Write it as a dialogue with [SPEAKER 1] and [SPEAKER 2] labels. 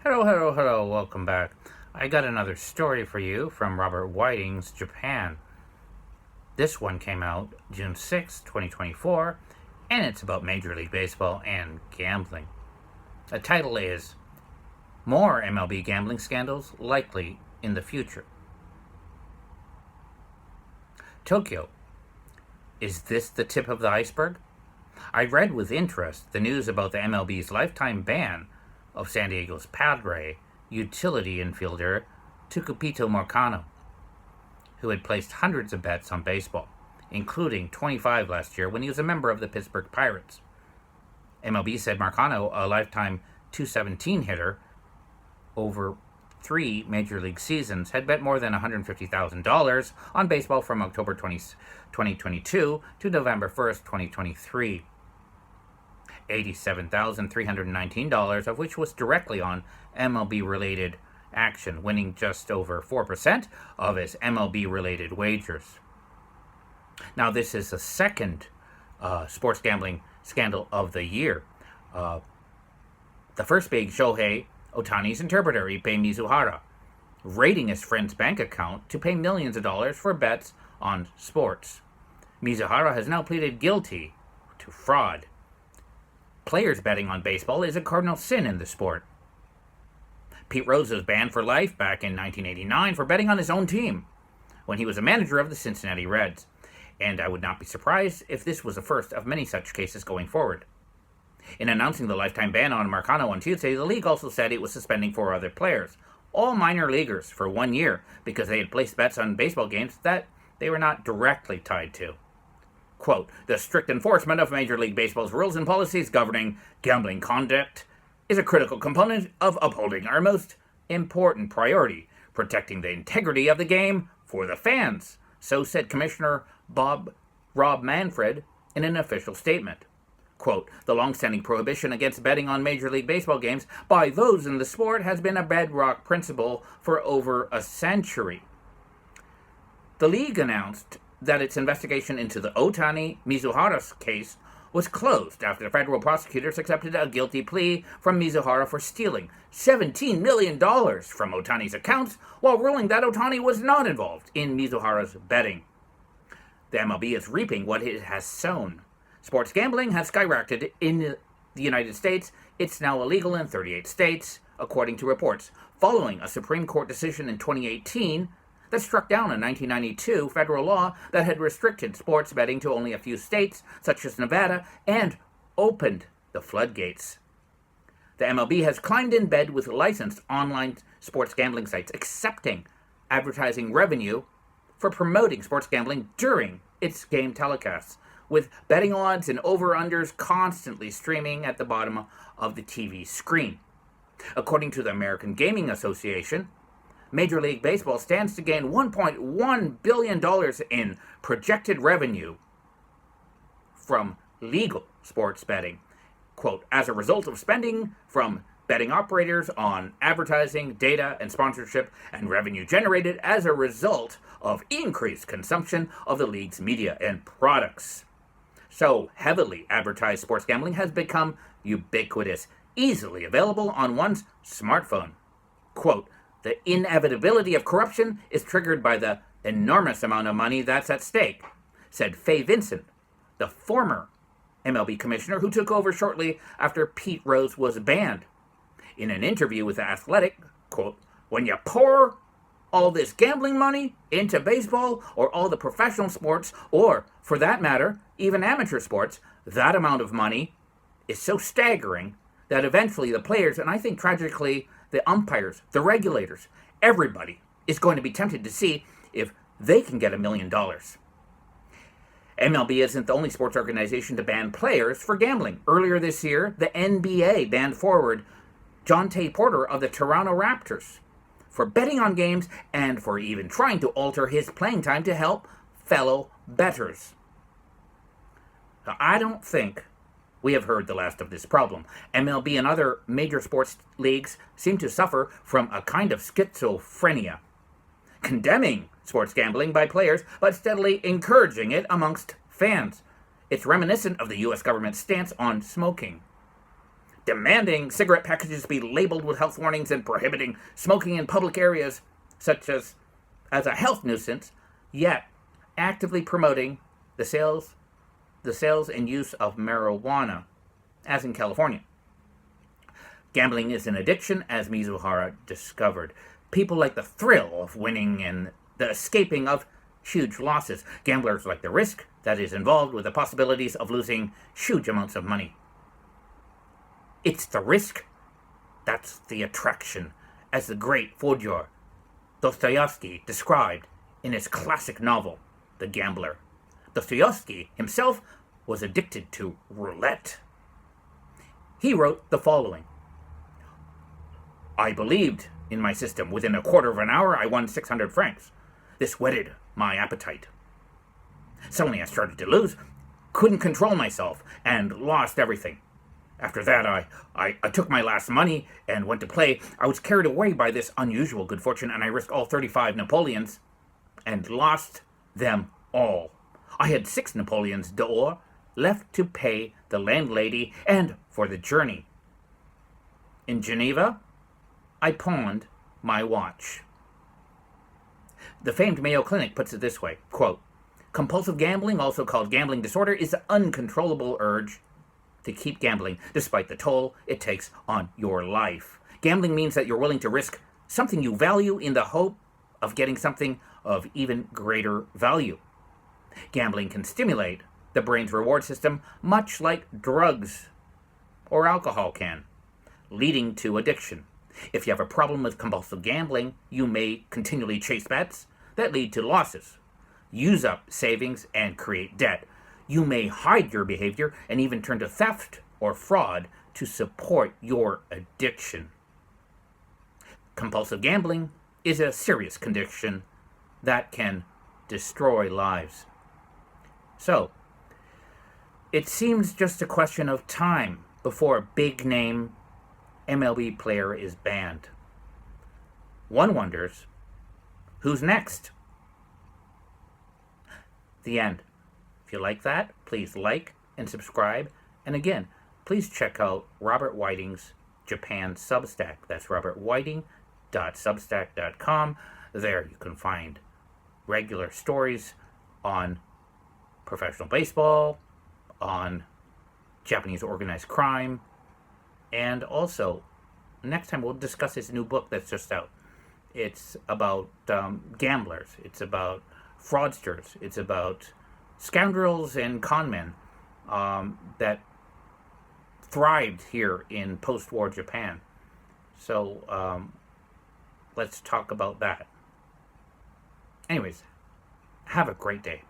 [SPEAKER 1] Hello, welcome back. I got another story for you from Robert Whiting's Japan. This one came out June 6, 2024, and it's about Major League Baseball and gambling. The title is More MLB Gambling Scandals Likely in the Future. Tokyo. Is this the tip of the iceberg? I read with interest the news about the MLB's lifetime ban of San Diego's Padre utility infielder Tucupita Marcano, who had placed hundreds of bets on baseball, including 25 last year when he was a member of the Pittsburgh Pirates. MLB said Marcano, a lifetime .217 hitter over 3 major league seasons, had bet more than $150,000 on baseball from October 2022 to November 1st, 2023. $87,319 of which was directly on MLB-related action, winning just over 4% of his MLB-related wagers. Now, this is the second sports gambling scandal of the year. The first being Shohei Ohtani's interpreter, Ippei Mizuhara, raiding his friend's bank account to pay millions of dollars for bets on sports. Mizuhara has now pleaded guilty to fraud. Players betting on baseball is a cardinal sin in the sport. Pete Rose was banned for life back in 1989 for betting on his own team when he was a manager of the Cincinnati Reds, and I would not be surprised if this was the first of many such cases going forward. In announcing the lifetime ban on Marcano on Tuesday, the league also said it was suspending 4 other players, all minor leaguers, for 1 year because they had placed bets on baseball games that they were not directly tied to. Quote, the strict enforcement of Major League Baseball's rules and policies governing gambling conduct is a critical component of upholding our most important priority, protecting the integrity of the game for the fans, so said Commissioner Rob Manfred in an official statement. Quote, the long-standing prohibition against betting on Major League Baseball games by those in the sport has been a bedrock principle for over a century. The league announced that its investigation into the Ohtani-Mizuhara case was closed after the federal prosecutors accepted a guilty plea from Mizuhara for stealing $17 million from Ohtani's accounts while ruling that Ohtani was not involved in Mizuhara's betting. The MLB is reaping what it has sown. Sports gambling has skyrocketed in the United States. It's now illegal in 38 states, according to reports, following a Supreme Court decision in 2018 that struck down a 1992 federal law that had restricted sports betting to only a few states, such as Nevada, and opened the floodgates. The MLB has climbed in bed with licensed online sports gambling sites, accepting advertising revenue for promoting sports gambling during its game telecasts, with betting odds and over-unders constantly streaming at the bottom of the TV screen. According to the American Gaming Association, Major League Baseball stands to gain $1.1 billion in projected revenue from legal sports betting, quote, as a result of spending from betting operators on advertising, data, and sponsorship, and revenue generated as a result of increased consumption of the league's media and products. So heavily advertised sports gambling has become ubiquitous, easily available on one's smartphone. Quote, the inevitability of corruption is triggered by the enormous amount of money that's at stake, said Fay Vincent, the former MLB commissioner who took over shortly after Pete Rose was banned. In an interview with The Athletic, quote, when you pour all this gambling money into baseball or all the professional sports, or for that matter, even amateur sports, that amount of money is so staggering that eventually the players, and I think tragically the umpires, the regulators, everybody is going to be tempted to see if they can get $1 million. MLB isn't the only sports organization to ban players for gambling. Earlier this year, the NBA banned forward Jonte Porter of the Toronto Raptors for betting on games and for even trying to alter his playing time to help fellow bettors. Now, I don't think we have heard the last of this problem. MLB and other major sports leagues seem to suffer from a kind of schizophrenia, condemning sports gambling by players, but steadily encouraging it amongst fans. It's reminiscent of the U.S. government's stance on smoking. demanding cigarette packages be labeled with health warnings and prohibiting smoking in public areas such as a health nuisance, yet actively promoting the sales and use of marijuana, as in California. Gambling is an addiction, as Mizuhara discovered. People like the thrill of winning and the escaping of huge losses. Gamblers like the risk that is involved with the possibilities of losing huge amounts of money. It's the risk that's the attraction, as the great Fyodor Dostoevsky described in his classic novel, The Gambler. Dostoevsky himself was addicted to roulette. He wrote the following: I believed in my system. Within a quarter of an hour, I won 600 francs. This whetted my appetite. Suddenly I started to lose, couldn't control myself, and lost everything. After that, I took my last money and went to play. I was carried away by this unusual good fortune, and I risked all 35 Napoleons and lost them all. I had 6 Napoleons d'or left to pay the landlady and for the journey. In Geneva, I pawned my watch. The famed Mayo Clinic puts it this way, quote, compulsive gambling, also called gambling disorder, is the uncontrollable urge to keep gambling despite the toll it takes on your life. Gambling means that you're willing to risk something you value in the hope of getting something of even greater value. Gambling can stimulate the brain's reward system much like drugs or alcohol can, leading to addiction. If you have a problem with compulsive gambling, you may continually chase bets that lead to losses, use up savings, and create debt. You may hide your behavior and even turn to theft or fraud to support your addiction. Compulsive gambling is a serious condition that can destroy lives. So, it seems just a question of time before a big-name MLB player is banned. One wonders, who's next? The end. If you like that, please like and subscribe. And again, please check out Robert Whiting's Japan Substack. That's robertwhiting.substack.com. There you can find regular stories on professional baseball, on Japanese organized crime, and also, next time we'll discuss his new book that's just out. It's about gamblers. It's about fraudsters. It's about scoundrels and conmen that thrived here in post-war Japan. So let's talk about that. Anyways, have a great day.